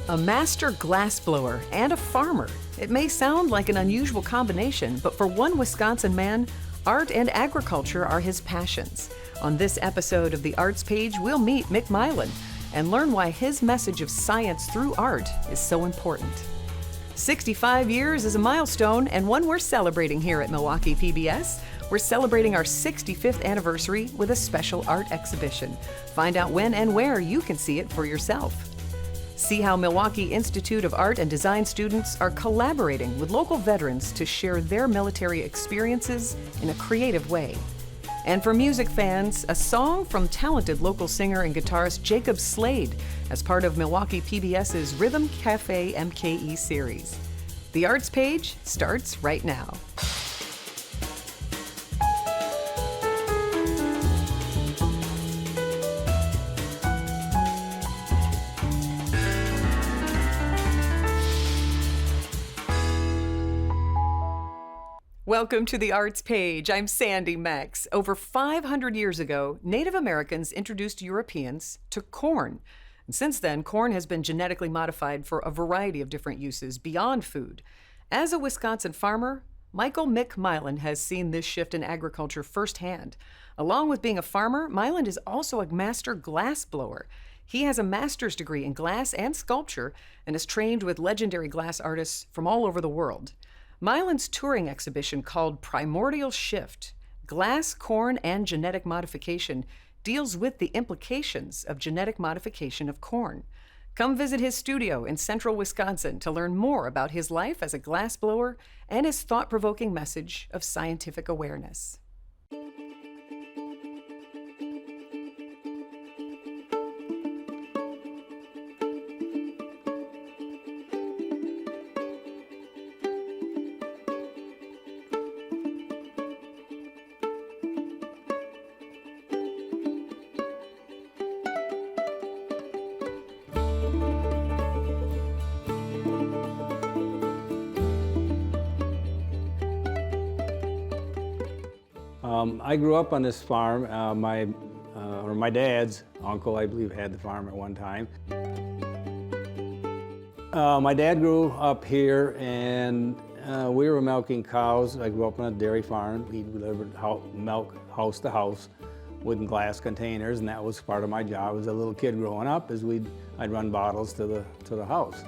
A master glassblower and a farmer. It may sound like an unusual combination, but for one Wisconsin man, art and agriculture are his passions. On this episode of the Arts Page, we'll meet Mick Meilahn and learn why his message of science through art is so important. 65 years is a milestone and one we're celebrating here at Milwaukee PBS. We're celebrating our 65th anniversary with a special art exhibition. Find out when and where you can see it for yourself. See how Milwaukee Institute of Art and Design students are collaborating with local veterans to share their military experiences in a creative way. And for music fans, a song from talented local singer and guitarist Jacob Slade as part of Milwaukee PBS's Rhythm Cafe MKE series. The Arts Page starts right now. Welcome to the Arts Page. I'm Sandy Mex. Over 500 years ago, Native Americans introduced Europeans to corn. And since then, corn has been genetically modified for a variety of different uses beyond food. As a Wisconsin farmer, Mick Meilahn has seen this shift in agriculture firsthand. Along with being a farmer, Meilahn is also a master glass blower. He has a master's degree in glass and sculpture and is trained with legendary glass artists from all over the world. Meilahn's touring exhibition called Primordial Shift, Glass, Corn, and Genetic Modification deals with the implications of genetic modification of corn. Come visit his studio in central Wisconsin to learn more about his life as a glassblower and his thought-provoking message of scientific awareness. I grew up on this farm. My dad's uncle, I believe, had the farm at one time. My dad grew up here, and we were milking cows. I grew up on a dairy farm. He delivered milk house to house with glass containers, and that was part of my job as a little kid growing up. I'd run bottles to the house.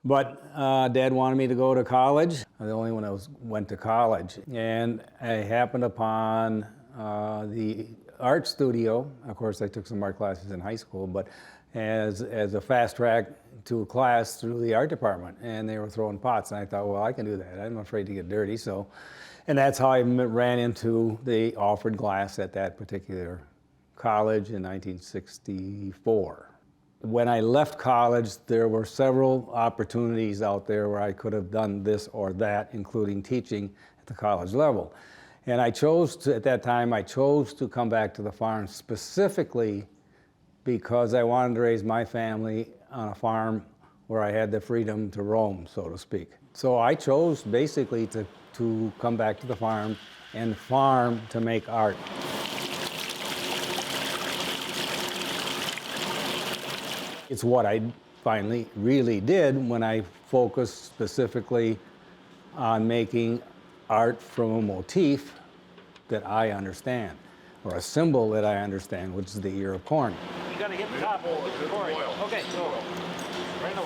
But Dad wanted me to go to college. I'm the only one that went to college. And I happened upon the art studio. Of course, I took some art classes in high school, but as a fast track to a class through the art department. And they were throwing pots, and I thought, well, I can do that. I'm afraid to get dirty. And that's how I ran into the offered glass at that particular college in 1964. When I left college, there were several opportunities out there where I could have done this or that, including teaching at the college level. And at that time, I chose to come back to the farm specifically because I wanted to raise my family on a farm where I had the freedom to roam, so to speak. So I chose basically to come back to the farm and farm to make art. It's what I finally really did when I focused specifically on making art from a motif that I understand, or a symbol that I understand, which is the ear of corn. You gotta hit the top of the corn. Okay, so right now.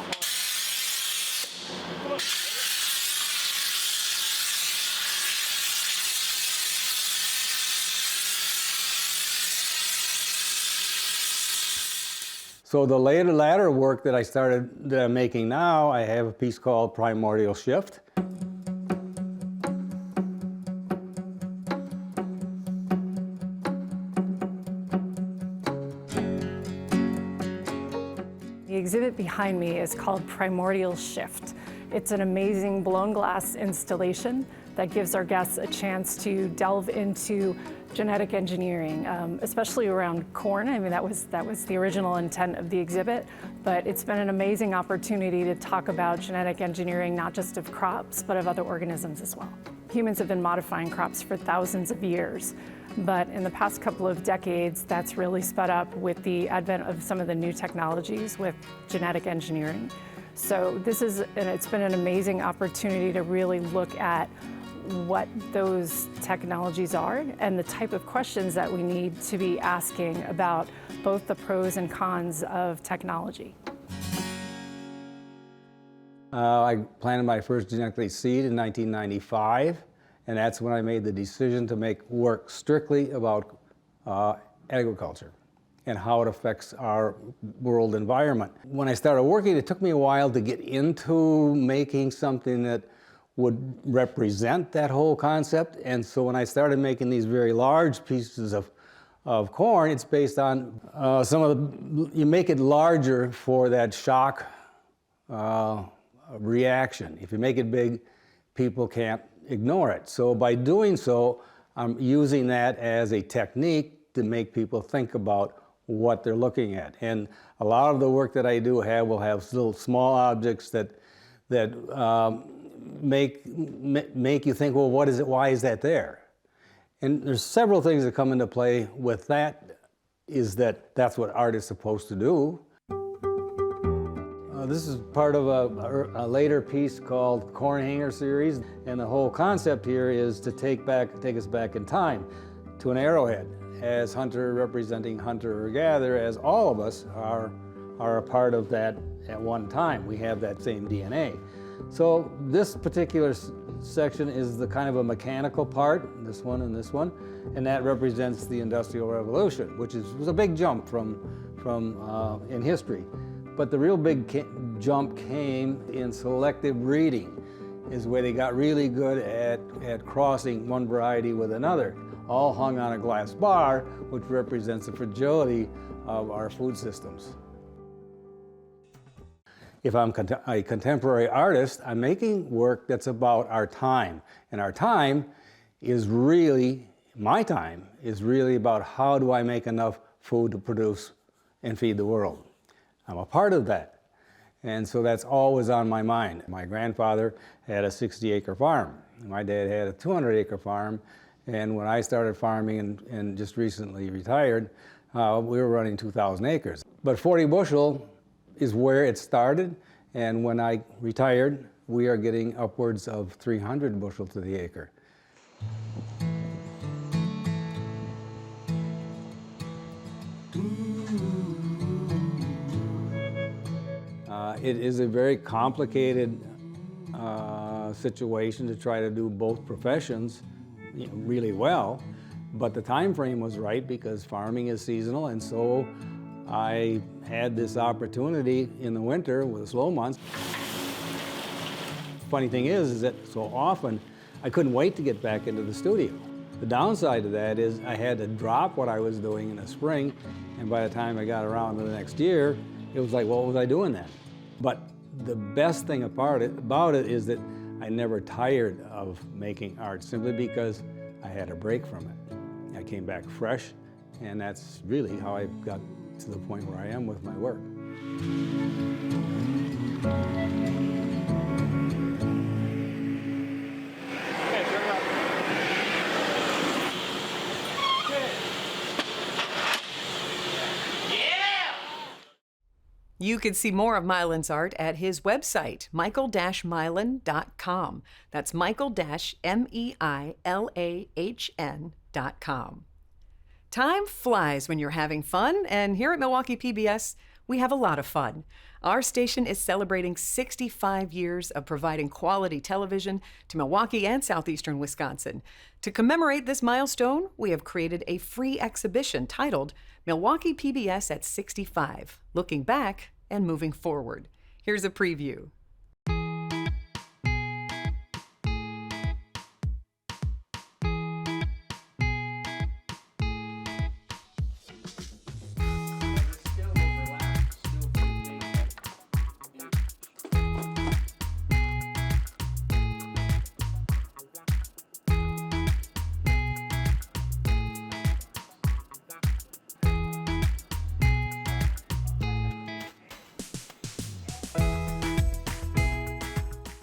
So the latter work that I started making now, I have a piece called Primordial Shift. The exhibit behind me is called Primordial Shift. It's an amazing blown glass installation that gives our guests a chance to delve into genetic engineering, especially around corn. I mean, that was the original intent of the exhibit, but it's been an amazing opportunity to talk about genetic engineering, not just of crops, but of other organisms as well. Humans have been modifying crops for thousands of years, but in the past couple of decades, that's really sped up with the advent of some of the new technologies with genetic engineering. So it's been an amazing opportunity to really look at what those technologies are and the type of questions that we need to be asking about both the pros and cons of technology. I planted my first genetically seed in 1995, and that's when I made the decision to make work strictly about agriculture and how it affects our world environment. When I started working, it took me a while to get into making something that would represent that whole concept. And so when I started making these very large pieces of corn, it's based on you make it larger for that shock reaction. If you make it big, people can't ignore it. So by doing so, I'm using that as a technique to make people think about what they're looking at. And a lot of the work that I do will have little small objects that make you think, well, what is it? Why is that there? And there's several things that come into play with that. That's what art is supposed to do. This is part of a later piece called Corn Hanger Series, and the whole concept here is to take us back in time to an arrowhead, as hunter representing hunter or gatherer, as all of us are a part of that at one time. We have that same DNA. So this particular section is the kind of a mechanical part, this one and this one, and that represents the Industrial Revolution, which was a big jump from in history. But the real big jump came in selective breeding, is where they got really good at crossing one variety with another, all hung on a glass bar, which represents the fragility of our food systems. If I'm a contemporary artist, I'm making work that's about our time. And our time is really, my time is really about how do I make enough food to produce and feed the world. I'm a part of that. And so that's always on my mind. My grandfather had a 60-acre farm. My dad had a 200-acre farm. And when I started farming and just recently retired, we were running 2,000 acres. But 40 bushel is where it started, and when I retired, we are getting upwards of 300 bushel to the acre. It is a very complicated situation to try to do both professions really well, but the time frame was right because farming is seasonal, and so I had this opportunity in the winter with the slow months. Funny thing is that so often I couldn't wait to get back into the studio. The downside of that is I had to drop what I was doing in the spring, and by the time I got around to the next year, it was like, what was I doing then? But the best thing about it is that I never tired of making art, simply because I had a break from it. I came back fresh, and that's really how I got to the point where I am with my work. Okay, turn it up. Yeah! You can see more of Meilahn's art at his website, michael-meilahn.com. That's michael-meilahn.com. Time flies when you're having fun, and here at Milwaukee PBS, we have a lot of fun. Our station is celebrating 65 years of providing quality television to Milwaukee and southeastern Wisconsin. To commemorate this milestone, we have created a free exhibition titled Milwaukee PBS at 65, Looking Back and Moving Forward. Here's a preview.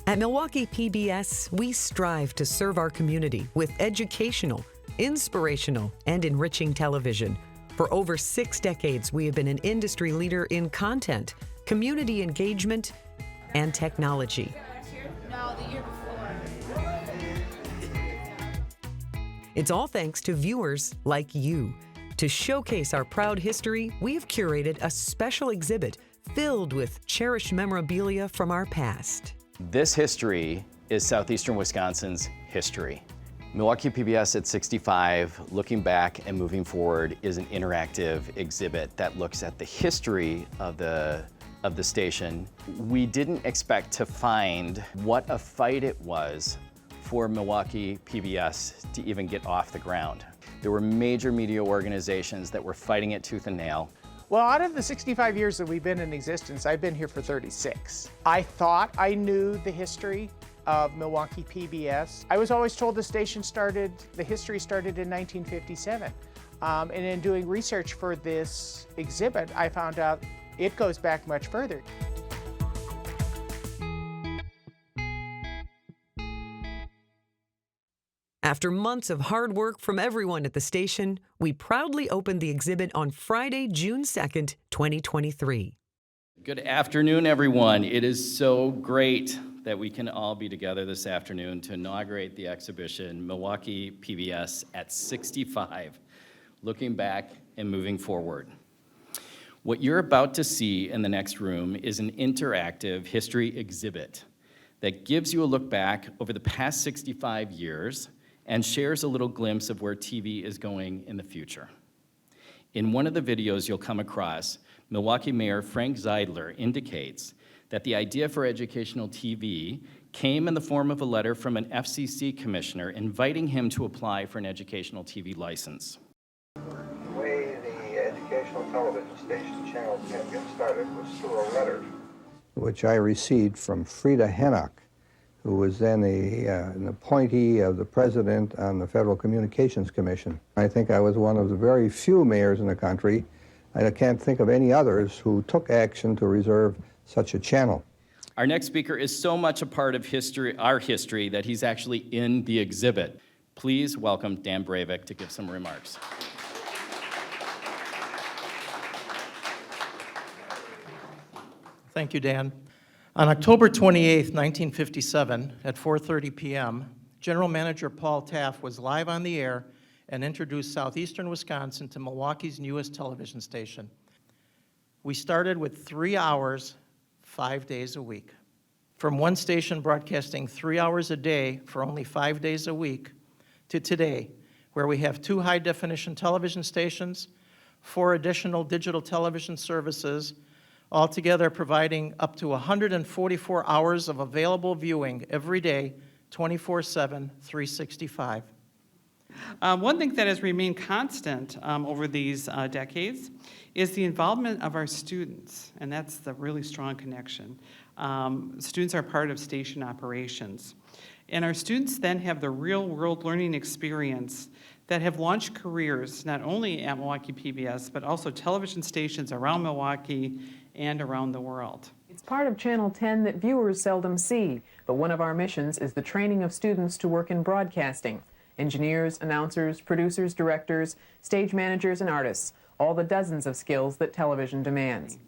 At Milwaukee PBS, we strive to serve our community with educational, inspirational, and enriching television. For over 6 decades, we have been an industry leader in content, community engagement, and technology. No, the year before. It's all thanks to viewers like you. To showcase our proud history, we have curated a special exhibit filled with cherished memorabilia from our past. This history is southeastern Wisconsin's history. Milwaukee PBS at 65, Looking Back and Moving Forward, is an interactive exhibit that looks at the history of the station. We didn't expect to find what a fight it was for Milwaukee PBS to even get off the ground. There were major media organizations that were fighting it tooth and nail. Well, out of the 65 years that we've been in existence, I've been here for 36. I thought I knew the history of Milwaukee PBS. I was always told the history started in 1957. And in doing research for this exhibit, I found out it goes back much further. After months of hard work from everyone at the station, we proudly opened the exhibit on Friday, June 2nd, 2023. Good afternoon, everyone. It is so great that we can all be together this afternoon to inaugurate the exhibition, Milwaukee PBS at 65, Looking Back and Moving Forward. What you're about to see in the next room is an interactive history exhibit that gives you a look back over the past 65 years and shares a little glimpse of where TV is going in the future. In one of the videos you'll come across, Milwaukee Mayor Frank Zeidler indicates that the idea for educational TV came in the form of a letter from an FCC commissioner inviting him to apply for an educational TV license. The way the educational television station Channel 10 got started was through a letter which I received from Frida Hennock, who was then an appointee of the president on the Federal Communications Commission. I think I was one of the very few mayors in the country, I can't think of any others, who took action to reserve such a channel. Our next speaker is so much a part of our history, that he's actually in the exhibit. Please welcome Dan Breivik to give some remarks. Thank you, Dan. On October 28, 1957, at 4:30 p.m., General Manager Paul Taft was live on the air and introduced southeastern Wisconsin to Milwaukee's newest television station. We started with 3 hours, 5 days a week. From one station broadcasting 3 hours a day for only 5 days a week, to today, where we have 2 high-definition television stations, 4 additional digital television services, altogether providing up to 144 hours of available viewing every day, 24/7, 365. One thing that has remained constant over these decades is the involvement of our students, and that's the really strong connection. Students are part of station operations. And our students then have the real-world learning experience that have launched careers not only at Milwaukee PBS, but also television stations around Milwaukee and around the world. It's part of Channel 10 that viewers seldom see, but one of our missions is the training of students to work in broadcasting. Engineers, announcers, producers, directors, stage managers, and artists, all the dozens of skills that television demands.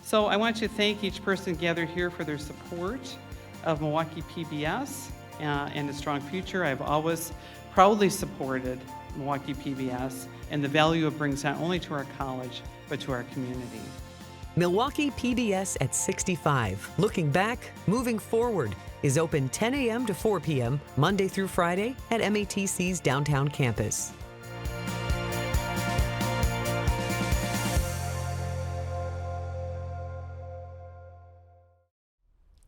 So I want to thank each person gathered here for their support of Milwaukee PBS and a strong future. I've always proudly supported Milwaukee PBS and the value it brings not only to our college, but to our community. Milwaukee PBS at 65, Looking Back, Moving Forward, is open 10 a.m. to 4 p.m., Monday through Friday at MATC's downtown campus.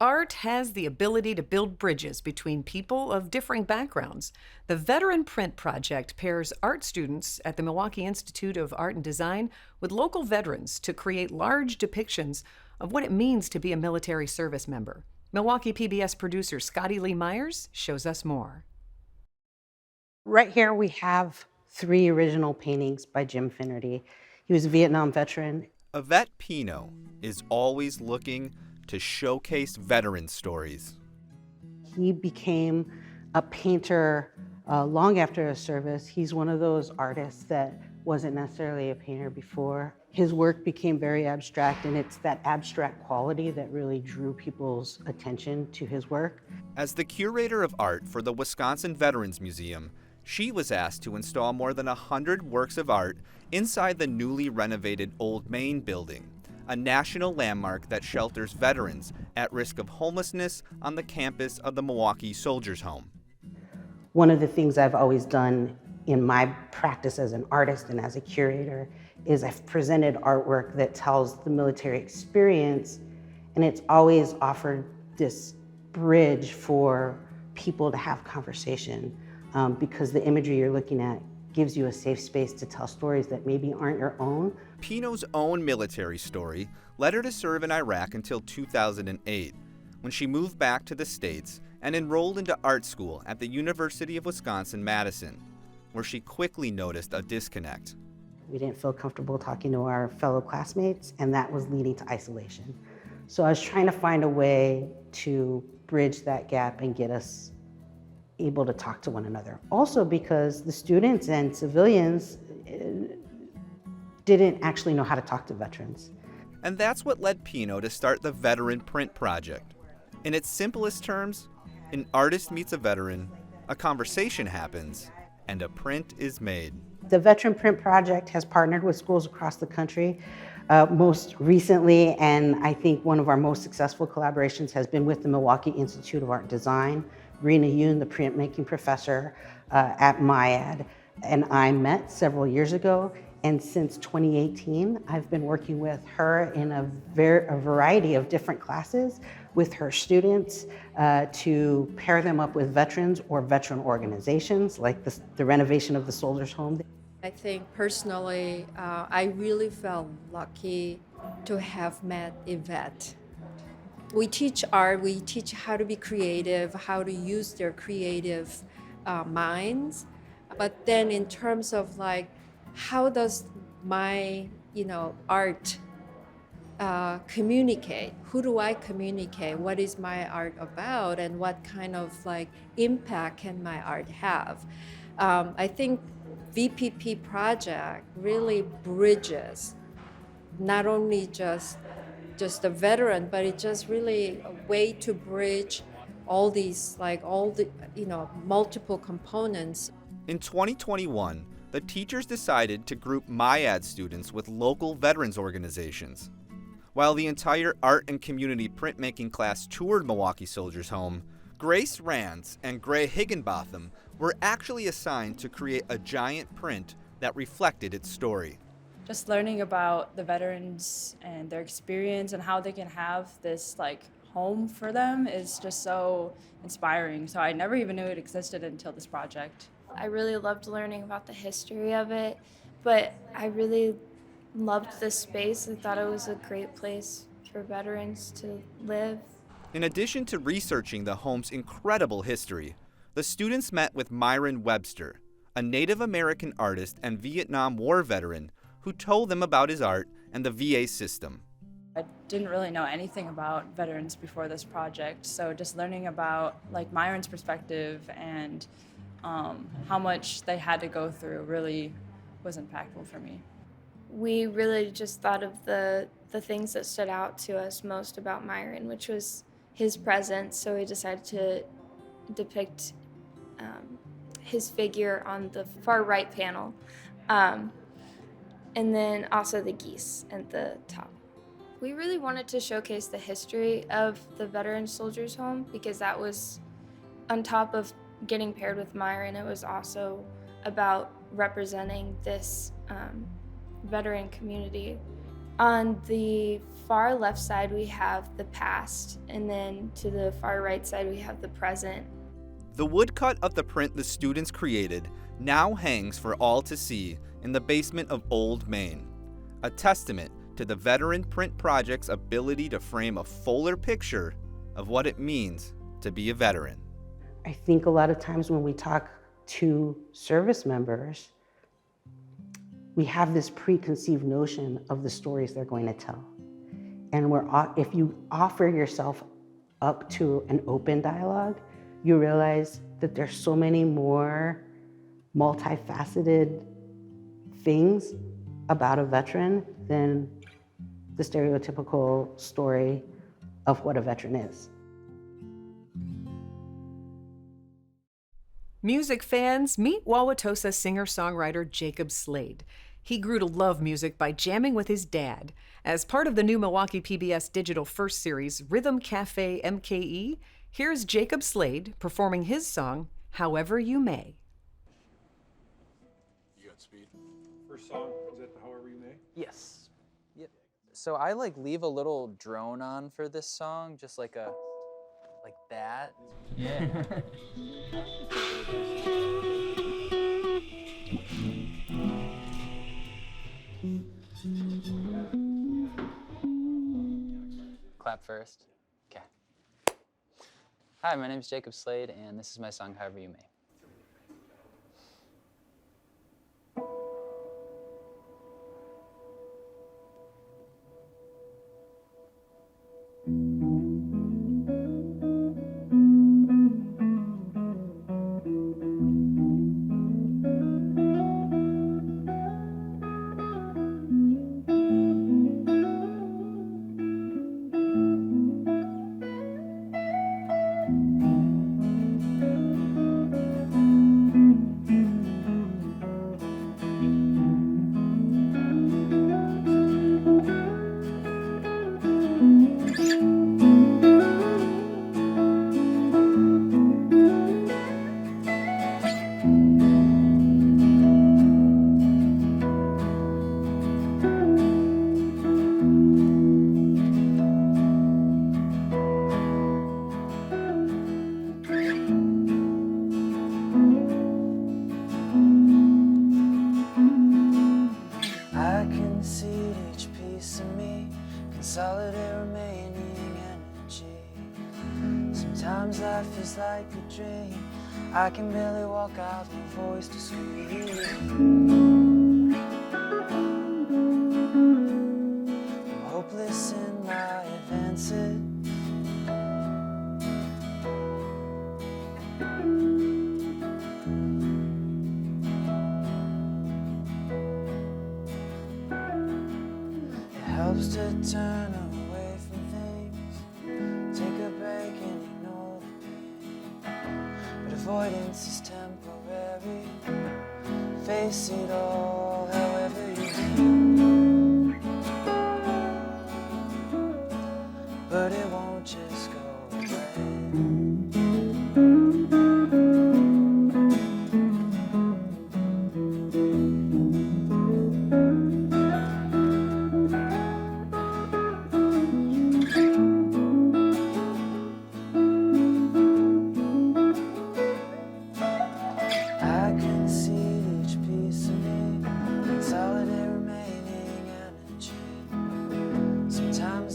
Art has the ability to build bridges between people of differing backgrounds. The Veteran Print Project pairs art students at the Milwaukee Institute of Art and Design with local veterans to create large depictions of what it means to be a military service member. Milwaukee PBS producer Scotty Lee Myers shows us more. Right here we have 3 original paintings by Jim Finnerty. He was a Vietnam veteran. Yvette Pino is always looking to showcase veteran stories. he became a painter long after his service. He's one of those artists that wasn't necessarily a painter before. His work became very abstract, and it's that abstract quality that really drew people's attention to his work. As the curator of art for the Wisconsin Veterans Museum, she was asked to install more than 100 works of art inside the newly renovated Old Main building, a national landmark that shelters veterans at risk of homelessness on the campus of the Milwaukee Soldiers' Home. One of the things I've always done in my practice as an artist and as a curator is I've presented artwork that tells the military experience, and it's always offered this bridge for people to have conversation because the imagery you're looking at gives you a safe space to tell stories that maybe aren't your own. Pino's own military story led her to serve in Iraq until 2008, when she moved back to the States and enrolled into art school at the University of Wisconsin-Madison, where she quickly noticed a disconnect. We didn't feel comfortable talking to our fellow classmates, and that was leading to isolation. So I was trying to find a way to bridge that gap and get us able to talk to one another. Also because the students and civilians didn't actually know how to talk to veterans. And that's what led Pino to start the Veteran Print Project. In its simplest terms, an artist meets a veteran, a conversation happens, and a print is made. The Veteran Print Project has partnered with schools across the country. Most recently, and I think one of our most successful collaborations has been with the Milwaukee Institute of Art and Design. Rena Yoon, the printmaking professor at MIAD, and I met several years ago, and since 2018, I've been working with her in a variety of different classes with her students to pair them up with veterans or veteran organizations, like the renovation of the Soldiers' Home. I think personally, I really felt lucky to have met Yvette. We teach art, we teach how to be creative, how to use their creative minds. But then in terms of like, how does my, art communicate? Who do I communicate? What is my art about? And what kind of like impact can my art have? I think VPP project really bridges not only just the veteran, but it's just really a way to bridge all these, multiple components. In 2021, the teachers decided to group MIAD students with local veterans organizations. While the entire art and community printmaking class toured Milwaukee Soldiers' Home, Grace Rands and Gray Higginbotham were actually assigned to create a giant print that reflected its story. Just learning about the veterans and their experience and how they can have this home for them is just so inspiring. So I never even knew it existed until this project. I really loved learning about the history of it, but I really loved this space. I thought it was a great place for veterans to live. In addition to researching the home's incredible history, the students met with Myron Webster, a Native American artist and Vietnam War veteran who told them about his art and the VA system. I didn't really know anything about veterans before this project, so just learning about Myron's perspective and how much they had to go through really was impactful for me. We really just thought of the things that stood out to us most about Myron, which was his presence, so we decided to depict his figure on the far right panel, and then also the geese at the top. We really wanted to showcase the history of the Veteran Soldiers' Home because that was, on top of getting paired with Myron, it was also about representing this veteran community. On the far left side, we have the past, and then to the far right side, we have the present. The woodcut of the print the students created now hangs for all to see in the basement of Old Main, a testament to the Veteran Print Project's ability to frame a fuller picture of what it means to be a veteran. I think a lot of times when we talk to service members, we have this preconceived notion of the stories they're going to tell. And if you offer yourself up to an open dialogue, you realize that there's so many more multifaceted things about a veteran than the stereotypical story of what a veteran is. Music fans, meet Wauwatosa singer-songwriter Jacob Slade. He grew to love music by jamming with his dad. As part of the new Milwaukee PBS Digital First Series, Rhythm Cafe MKE, here's Jacob Slade performing his song, However You May. You got speed. First song, is it However You May? Yes. Yep. So I leave a little drone on for this song, just like that. Yeah. Clap first. Okay. Hi, my name is Jacob Slade, and this is my song, However You May. Consolidate remaining energy. Sometimes life is like a dream. I can barely walk out, no voice to scream. I'm hopeless in my advances. It helps to turn away from things, take a break and ignore the pain. But avoidance is temporary. Face it all, however you can. But it won't just go away.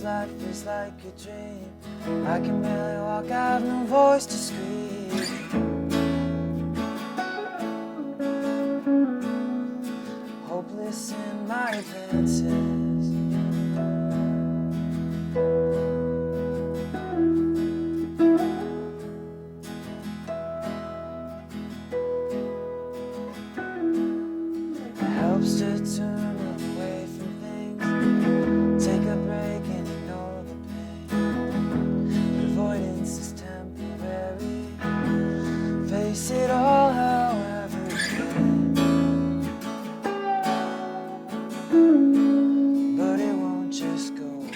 Life is like a dream. I can barely walk, I have no voice to scream. Hopeless in my advances. It helps to turn away from things, take a break and ignore the pain. But avoidance is temporary. Face it all, however you can. But it won't just go away.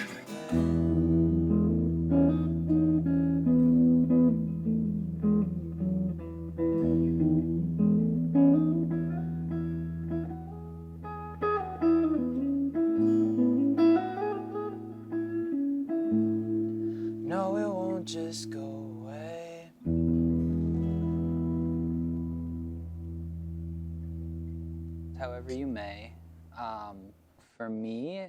No, it won't just go away. However you may. For me,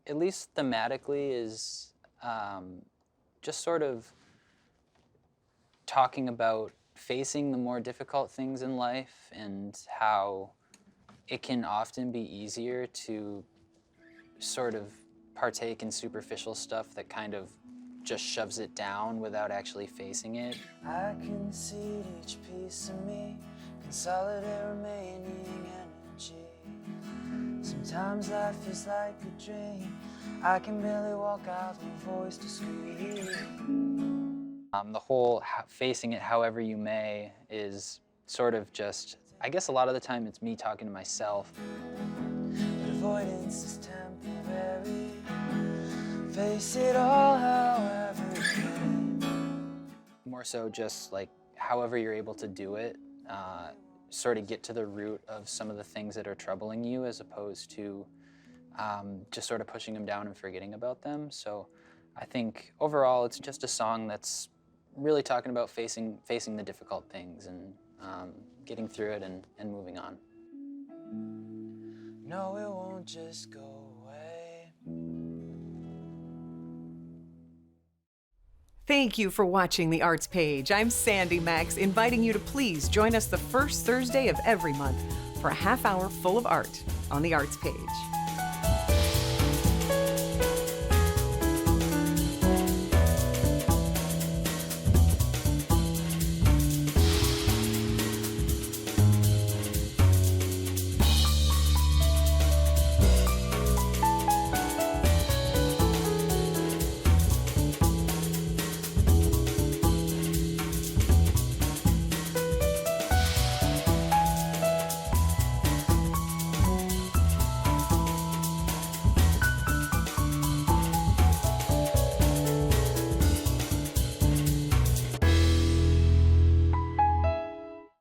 at least thematically, is just sort of talking about facing the more difficult things in life and how it can often be easier to sort of partake in superficial stuff that kind of just shoves it down without actually facing it. I concede each piece of me, consolidate remaining energy. Sometimes life is like a dream. I can barely walk out with a voice to scream. The whole facing it however you may is sort of just, I guess a lot of the time it's me talking to myself. But avoidance is temporary. Face it all however it can. More so just like however you're able to do it, sort of get to the root of some of the things that are troubling you as opposed to just sort of pushing them down and forgetting about them. So I think overall it's just a song that's really talking about facing the difficult things and getting through it and moving on. No, it won't just go away. Thank you for watching The Arts Page. I'm Sandy Max, inviting you to please join us the first Thursday of every month for a half hour full of art on The Arts Page.